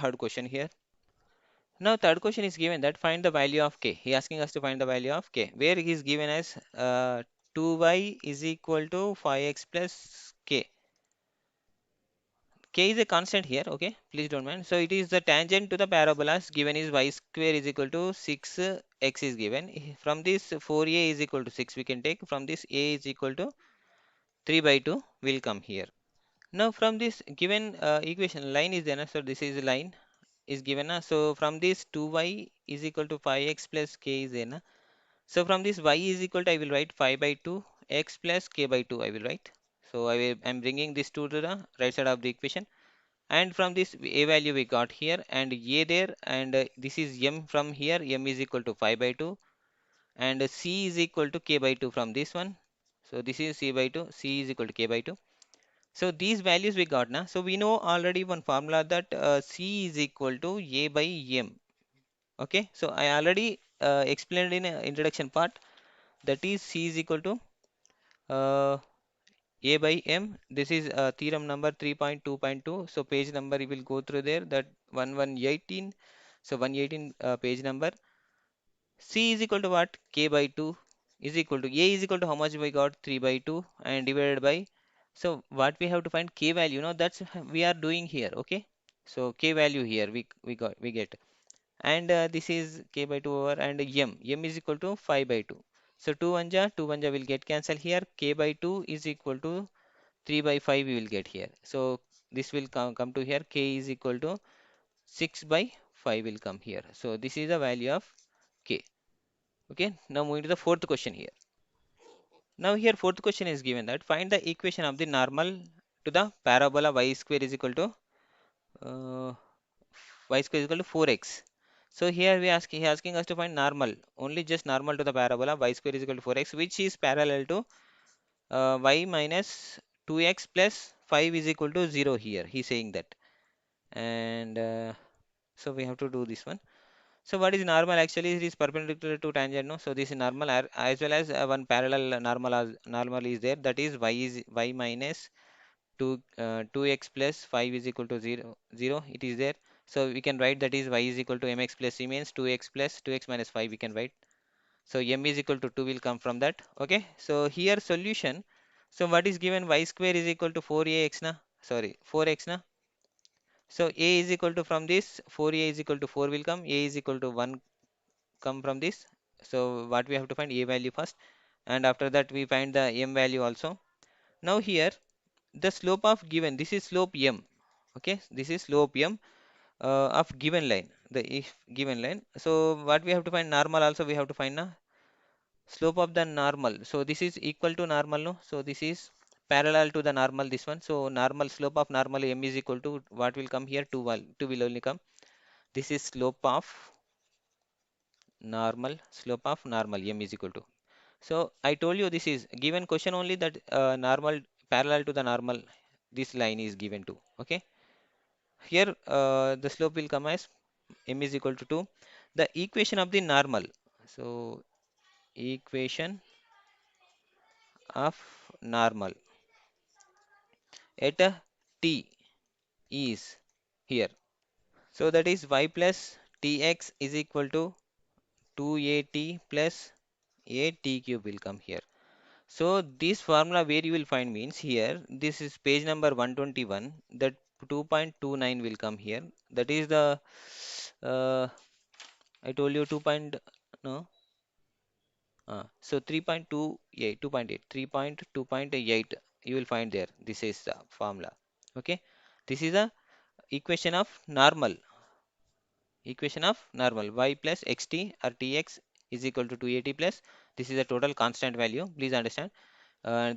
third question here. Now third question is given that find the value of k. He asking us to find the value of k, where he is given as 2y is equal to 5x plus k. K is a constant here, okay? Please don't mind. So it is the tangent to the parabolas given is y square is equal to 6x is given. From this 4a is equal to 6 we can take. From this a is equal to 3 by 2 will come here. Now from this given equation line is there, so this is line is given. So from this 2y is equal to 5x plus k is there. So from this y is equal to I will write 5 by 2 x plus k by 2 I will write. So I'm bringing this 2 to the right side of the equation. And from this a value we got here and a there, and this is m from here, m is equal to 5 by 2, and c is equal to k by 2 from this one. So this is c by 2, c is equal to k by 2. So these values we got now. So we know already one formula that c is equal to a by m. Okay, so I already explained in introduction part, that is c is equal to uh, a by m. This is theorem number 3.2.2. So page number you will go through there, that 1118. So 118 page number. C is equal to what? K by 2 is equal to a is equal to how much we got? 3 by 2 and divided by. So what we have to find k value. Now that's we are doing here. Okay. So k value here we get, and this is k by 2 over, and m is equal to 5 by 2. So 2 1 will get cancelled here. K by 2 is equal to 3 by 5 we will get here. So this will come to here, k is equal to 6 by 5 will come here. So this is the value of k. Okay, now moving to the fourth question here. Now here fourth question is given that find the equation of the normal to the parabola y square is equal to uh, y square is equal to 4x. So here he asking us to find normal, only just normal to the parabola y square is equal to 4x, which is parallel to y minus 2x plus 5 is equal to 0 here. He's saying that. And so we have to do this one. So what is normal? Actually it is perpendicular to tangent, no? So this is normal, as well as one parallel normal is there, that is y minus 2x plus 5 is equal to 0 it is there. So we can write that is y is equal to mx plus c, means 2x plus 2x minus 5 we can write. So m is equal to 2 will come from that. Okay, so here solution. So what is given? Y square is equal to 4ax na, sorry, 4x na. So a is equal to, from this 4a is equal to 4 will come, a is equal to 1 come from this. So what we have to find? A value first, and after that we find the m value also. Now here the slope of given, this is slope m. Okay, this is slope m of given line, the if given line. So what we have to find? Normal also we have to find now. Slope of the normal, so this is equal to normal, no? So this is parallel to the normal, this one. So normal, slope of normal m is equal to what will come here? 2 will only come. This is slope of normal, slope of normal m is equal to. So I told you this is given question only, that normal parallel to the normal, this line is given to. Okay, here the slope will come as m is equal to 2. The equation of the normal, so equation of normal at a t is here. So that is y plus tx is equal to 2at plus a t cube will come here. So this formula where you will find means here, this is page number 121, that 2.29 will come here. That is the I told you 2. No, so 3.28, 2.8, 3.2.8 you will find there. This is the formula. Okay, this is a equation of normal, y plus xt or tx is equal to 280 plus, this is a total constant value, please understand.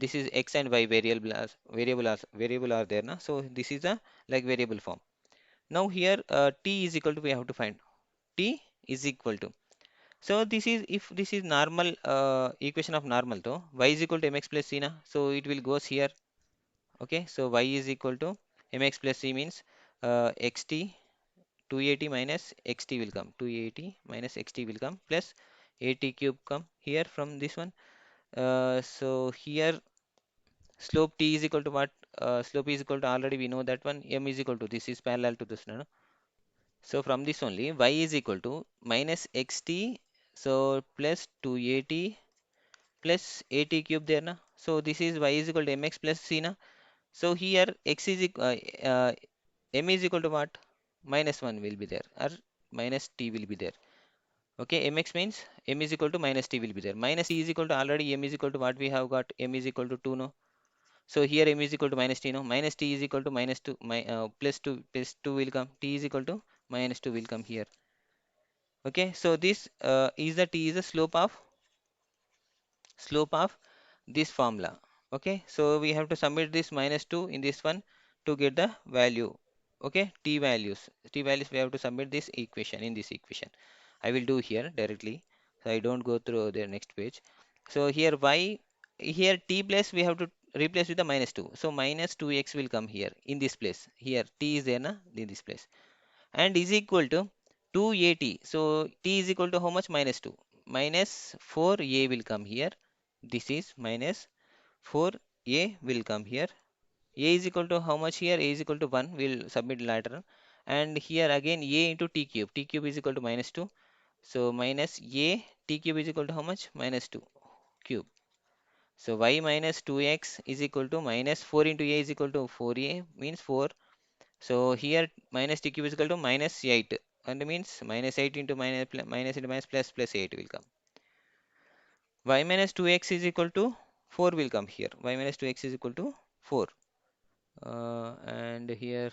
This is x and y variable are there now. So this is a like variable form. Now here t is equal to, we have to find t is equal to. So this is, if this is normal equation of normal, though y is equal to mx plus c na, so it will goes here. Okay, so y is equal to mx plus c means xt 280 minus xt will come, 280 minus xt will come, plus at cube come here from this one. So here slope t is equal to what? Slope is equal to, already we know that one, m is equal to, this is parallel to this, no? So from this only y is equal to minus xt, so plus 2at plus at cube there na. So this is y is equal to mx plus c na. So here x is m is equal to what? Minus 1 will be there, or minus t will be there. Okay, mx means m is equal to minus t will be there. Minus t is equal to already m is equal to what we have got, m is equal to 2 no. So here m is equal to minus t no. Minus t is equal to minus 2, plus 2, plus 2 will come. T is equal to minus 2 will come here. Okay, so this is the t is the slope of this formula. Okay, so we have to submit this minus 2 in this one to get the value. Okay, t values we have to submit this equation in this equation. I will do here directly, so I don't go through the next page. So here y, here t plus we have to replace with the minus 2, so minus 2x will come here in this place. Here t is there na, in this place, and is equal to 2at. So t is equal to how much? Minus 2. Minus 4a will come here. This is minus 4a will come here. A is equal to how much here? A is equal to 1. We'll submit later. And here again a into t cube. T cube is equal to minus 2. So minus a t cube is equal to how much? Minus 2 cube. So y minus 2x is equal to minus 4 into a is equal to 4a, means 4. So here minus t cube is equal to minus 8, and means minus 8 into minus into minus plus 8 will come. Y minus 2x is equal to 4 will come here. Y minus 2x is equal to 4. And here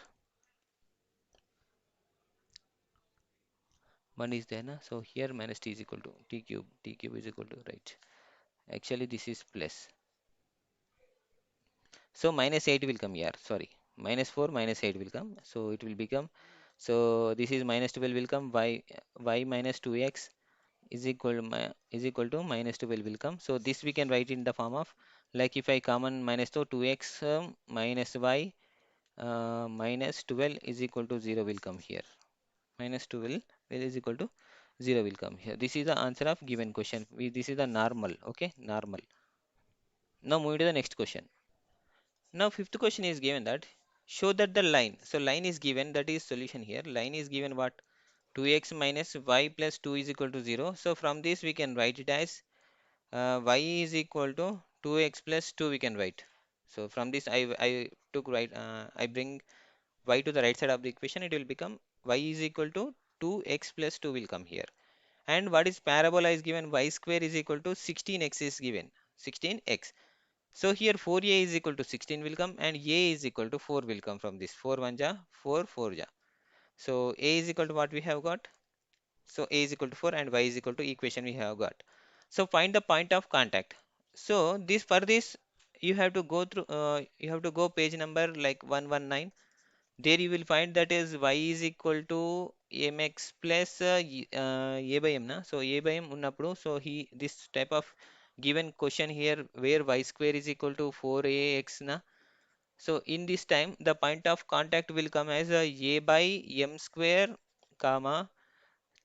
1 is there na? So here minus t is equal to t cube. T cube is equal to, right. Actually this is plus. So minus 8 will come here. Sorry. Minus 4 minus 8 will come. So it will become, so this is minus 12 will come. Y minus 2x is equal to minus 12 will come. So this we can write in the form of, like if I common minus 2x minus y minus 12 is equal to 0 will come here. Minus 12 is equal to 0 will come here. This is the answer of given question. This is the normal. Okay, normal. Now moving to the next question. Now fifth question is given that show that the line. So line is given, that is solution here. Line is given what? 2x minus y plus 2 is equal to 0. So from this we can write it as y is equal to 2x plus 2 we can write. So from this I took right, I bring y to the right side of the equation, it will become y is equal to 2x plus 2 will come here. And what is parabola is given, y square is equal to 16x is given, 16x. So here 4a is equal to 16 will come, and a is equal to 4 will come from this. 4 1 ja 4 4 ja. So a is equal to what we have got? So a is equal to 4 and y is equal to equation we have got. So find the point of contact. So this, for this you have to go through, you have to go page number like 119. There you will find that is y is equal to mx plus a by m na. So a by m unnappudu, so he this type of given question here where y square is equal to 4ax na. So in this time the point of contact will come as a by m square comma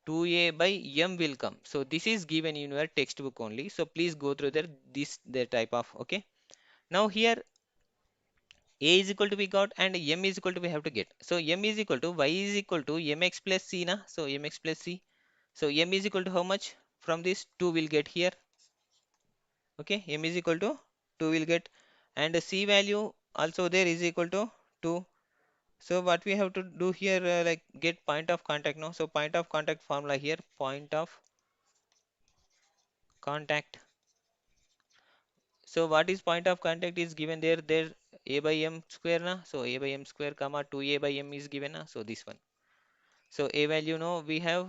2a by m will come. So this is given in your textbook only. So please go through there, this the type of, okay. Now here a is equal to we got, and m is equal to we have to get. So m is equal to y is equal to mx plus c na. So mx plus c. So m is equal to how much? From this 2 will get here. Okay, m is equal to 2 will get, and the c value also there is equal to 2. So what we have to do here, like get point of contact now. So point of contact formula here, point of contact. So what is point of contact is given there, a by m square na. So a by m square comma 2a by m is given na. So this one. So a value no we have,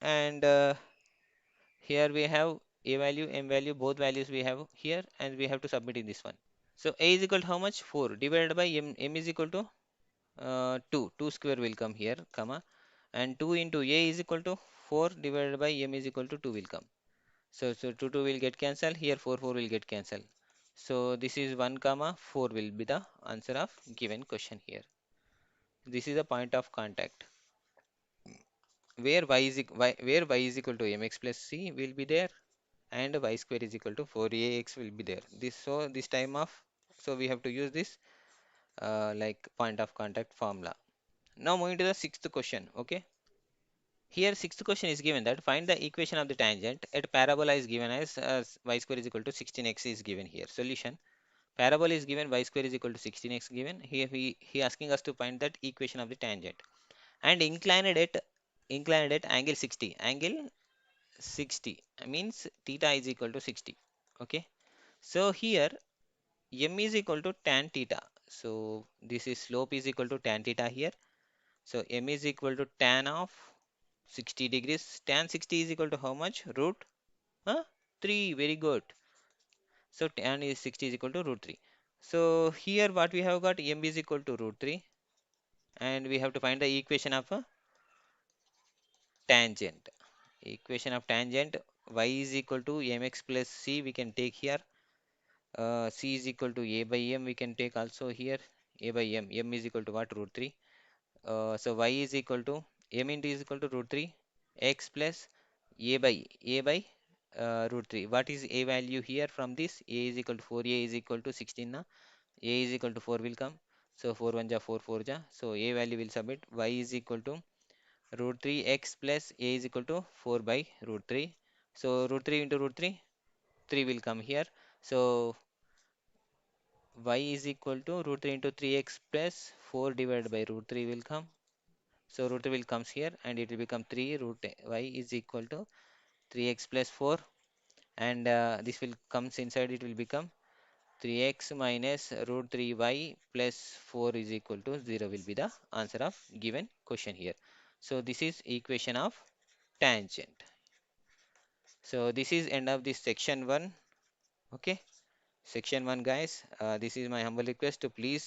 and here we have a value, m value, both values we have here, and we have to submit in this one. So a is equal to how much? 4 divided by m. M is equal to 2. 2 square will come here, comma, and 2 into a is equal to 4 divided by m is equal to 2 will come. So 2 2 will get cancelled. Here 4 4 will get cancelled. So this is 1 comma 4 will be the answer of given question here. This is the point of contact where where y is equal to mx plus c will be there, and y square is equal to 4ax will be there. This, so this time of, so we have to use this like point of contact formula. Now moving to the sixth question. Okay, here sixth question is given that find the equation of the tangent at parabola is given as y square is equal to 16x is given here. Solution: parabola is given, y square is equal to 16x given. Here he asking us to find that equation of the tangent and inclined at angle 60. Angle 60 means theta is equal to 60. Okay, so here m is equal to tan theta. So this is slope is equal to tan theta here. So m is equal to tan of 60 degrees. Tan 60 is equal to how much? Root 3. Very good. So tan is 60 is equal to root 3. So here what we have got, m is equal to root 3, and we have to find the equation of a tangent. Equation of tangent: y is equal to mx plus c we can take here. C is equal to a by m we can take also here. A by m. M is equal to what? Root 3. So y is equal to m into is equal to root 3 x plus a by root 3. What is a value here from this? A is equal to 4a is equal to 16 na. A is equal to 4 will come. So 4 1 ja 4 4 ja. So a value will submit. Y is equal to root 3 x plus a is equal to 4 by root 3. So root 3 into root 3, 3 will come here. So y is equal to root 3 into 3x plus 4 divided by root 3 will come. So root 3 will comes here and it will become 3 root y is equal to 3x plus 4, and this will comes inside, it will become 3x minus root 3y plus 4 is equal to 0 will be the answer of given question here. So this is equation of tangent. So this is end of this section 1. Okay, section 1 guys. This is my humble request to please